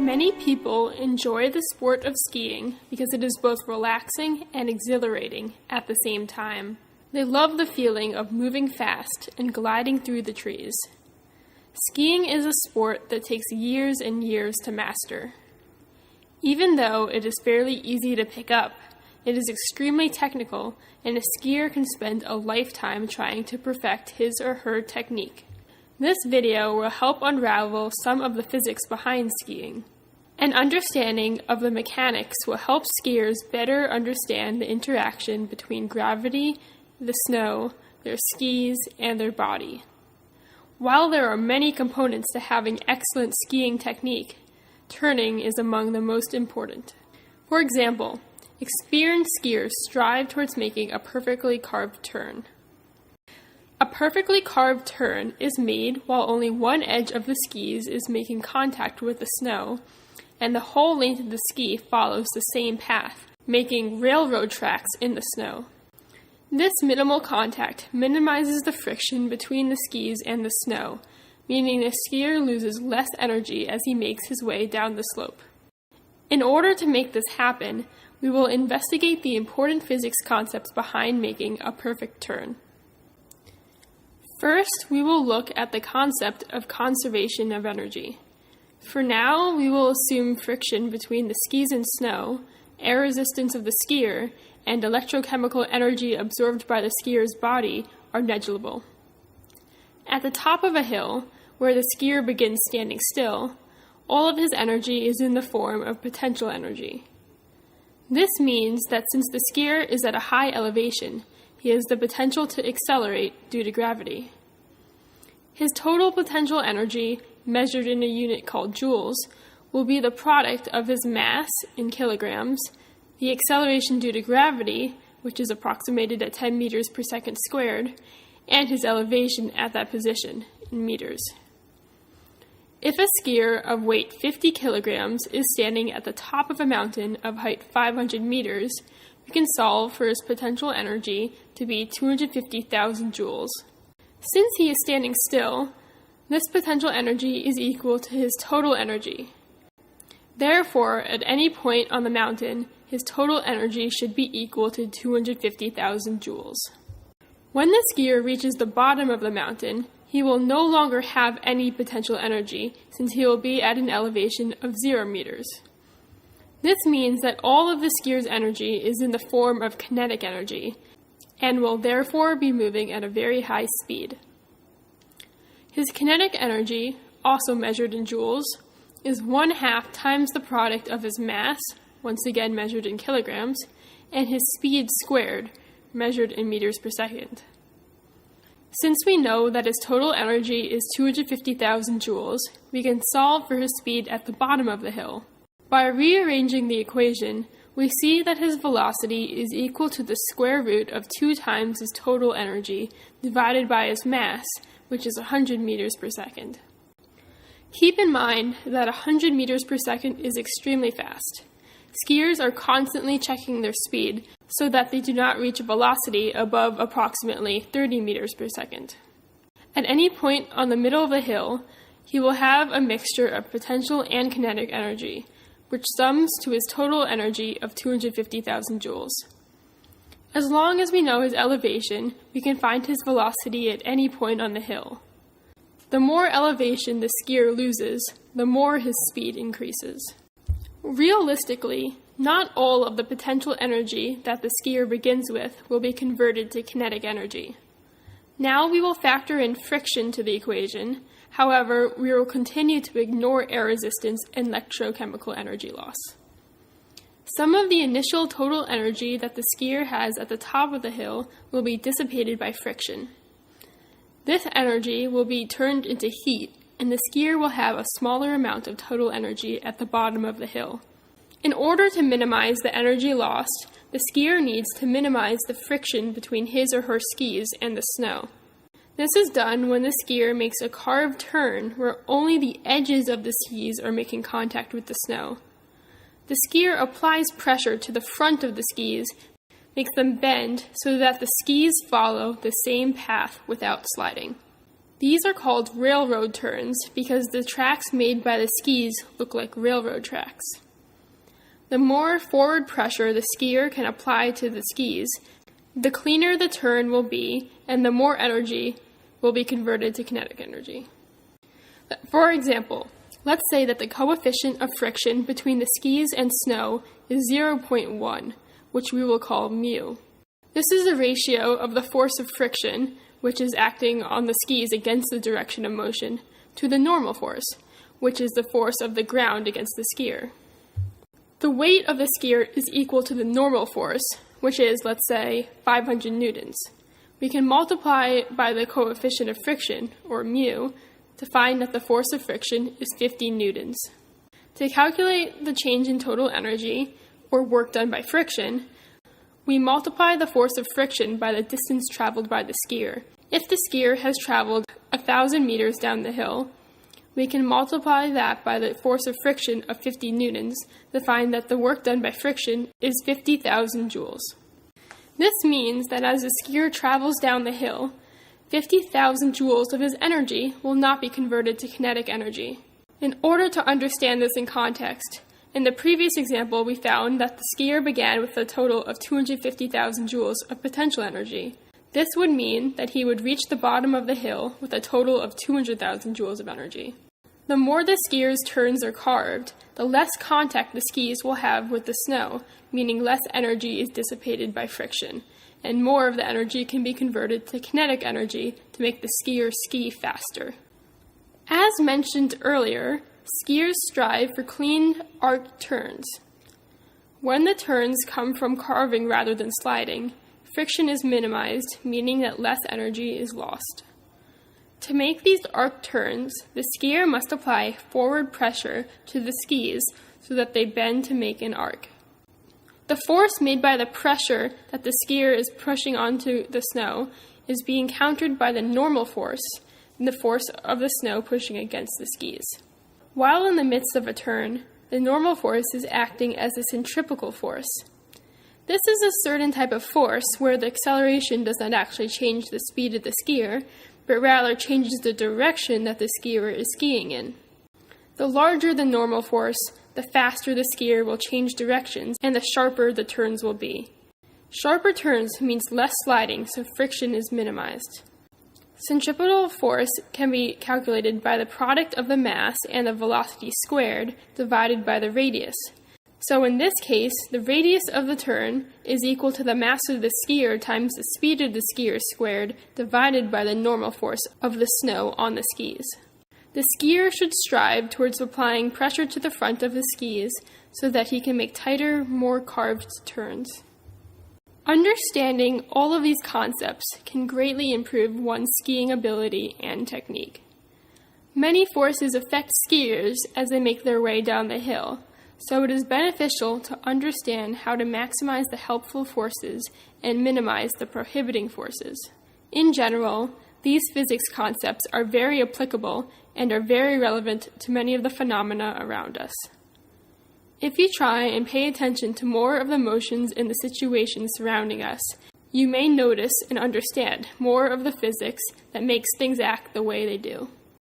Many people enjoy the sport of skiing because it is both relaxing and exhilarating at the same time. They love the feeling of moving fast and gliding through the trees. Skiing is a sport that takes years and years to master. Even though it is fairly easy to pick up, it is extremely technical, and a skier can spend a lifetime trying to perfect his or her technique. This video will help unravel some of the physics behind skiing. An understanding of the mechanics will help skiers better understand the interaction between gravity, the snow, their skis, and their body. While there are many components to having excellent skiing technique, turning is among the most important. For example, experienced skiers strive towards making a perfectly carved turn. A perfectly carved turn is made while only one edge of the skis is making contact with the snow, and the whole length of the ski follows the same path, making railroad tracks in the snow. This minimal contact minimizes the friction between the skis and the snow, meaning the skier loses less energy as he makes his way down the slope. In order to make this happen, we will investigate the important physics concepts behind making a perfect turn. First, we will look at the concept of conservation of energy. For now, we will assume friction between the skis and snow, air resistance of the skier, and electrochemical energy absorbed by the skier's body are negligible. At the top of a hill, where the skier begins standing still, all of his energy is in the form of potential energy. This means that since the skier is at a high elevation, he has the potential to accelerate due to gravity. His total potential energy, measured in a unit called joules, will be the product of his mass in kilograms, the acceleration due to gravity, which is approximated at 10 meters per second squared, and his elevation at that position in meters. If a skier of weight 50 kilograms is standing at the top of a mountain of height 500 meters, we can solve for his potential energy to be 250,000 joules. Since he is standing still, this potential energy is equal to his total energy. Therefore, at any point on the mountain, his total energy should be equal to 250,000 joules. When the skier reaches the bottom of the mountain, he will no longer have any potential energy since he will be at an elevation of 0 meters. This means that all of the skier's energy is in the form of kinetic energy and will therefore be moving at a very high speed. His kinetic energy, also measured in joules, is 1/2 times the product of his mass, once again measured in kilograms, and his speed squared, measured in meters per second. Since we know that his total energy is 250,000 joules, we can solve for his speed at the bottom of the hill. By rearranging the equation, we see that his velocity is equal to the square root of 2 times his total energy divided by his mass, which is 100 meters per second. Keep in mind that 100 meters per second is extremely fast. Skiers are constantly checking their speed so that they do not reach a velocity above approximately 30 meters per second. At any point on the middle of the hill, he will have a mixture of potential and kinetic energy, which sums to his total energy of 250,000 joules. As long as we know his elevation, we can find his velocity at any point on the hill. The more elevation the skier loses, the more his speed increases. Realistically, not all of the potential energy that the skier begins with will be converted to kinetic energy. Now we will factor in friction to the equation. However, we will continue to ignore air resistance and electrochemical energy loss. Some of the initial total energy that the skier has at the top of the hill will be dissipated by friction. This energy will be turned into heat, and the skier will have a smaller amount of total energy at the bottom of the hill. In order to minimize the energy lost, the skier needs to minimize the friction between his or her skis and the snow. This is done when the skier makes a carved turn where only the edges of the skis are making contact with the snow. The skier applies pressure to the front of the skis, makes them bend so that the skis follow the same path without sliding. These are called railroad turns because the tracks made by the skis look like railroad tracks. The more forward pressure the skier can apply to the skis, the cleaner the turn will be, and the more energy will be converted to kinetic energy. For example, let's say that the coefficient of friction between the skis and snow is 0.1, which we will call mu. This is the ratio of the force of friction, which is acting on the skis against the direction of motion, to the normal force, which is the force of the ground against the skier. The weight of the skier is equal to the normal force, which is, let's say, 500 newtons. We can multiply by the coefficient of friction, or mu, to find that the force of friction is 50 newtons. To calculate the change in total energy, or work done by friction, we multiply the force of friction by the distance traveled by the skier. If the skier has traveled 1,000 meters down the hill, we can multiply that by the force of friction of 50 newtons to find that the work done by friction is 50,000 joules. This means that as the skier travels down the hill, 50,000 joules of his energy will not be converted to kinetic energy. In order to understand this in context, in the previous example we found that the skier began with a total of 250,000 joules of potential energy. This would mean that he would reach the bottom of the hill with a total of 200,000 joules of energy. The more the skier's turns are carved, the less contact the skis will have with the snow, meaning less energy is dissipated by friction, and more of the energy can be converted to kinetic energy to make the skier ski faster. As mentioned earlier, skiers strive for clean arc turns. When the turns come from carving rather than sliding, friction is minimized, meaning that less energy is lost. To make these arc turns, the skier must apply forward pressure to the skis so that they bend to make an arc. The force made by the pressure that the skier is pushing onto the snow is being countered by the normal force, and the force of the snow pushing against the skis. While in the midst of a turn, the normal force is acting as a centripetal force. This is a certain type of force where the acceleration does not actually change the speed of the skier, but rather changes the direction that the skier is skiing in. The larger the normal force, the faster the skier will change directions, and the sharper the turns will be. Sharper turns means less sliding, so friction is minimized. Centripetal force can be calculated by the product of the mass and the velocity squared divided by the radius. So in this case, the radius of the turn is equal to the mass of the skier times the speed of the skier squared divided by the normal force of the snow on the skis. The skier should strive towards applying pressure to the front of the skis so that he can make tighter, more carved turns. Understanding all of these concepts can greatly improve one's skiing ability and technique. Many forces affect skiers as they make their way down the hill, so it is beneficial to understand how to maximize the helpful forces and minimize the prohibiting forces. In general, these physics concepts are very applicable and are very relevant to many of the phenomena around us. If you try and pay attention to more of the motions in the situations surrounding us, you may notice and understand more of the physics that makes things act the way they do.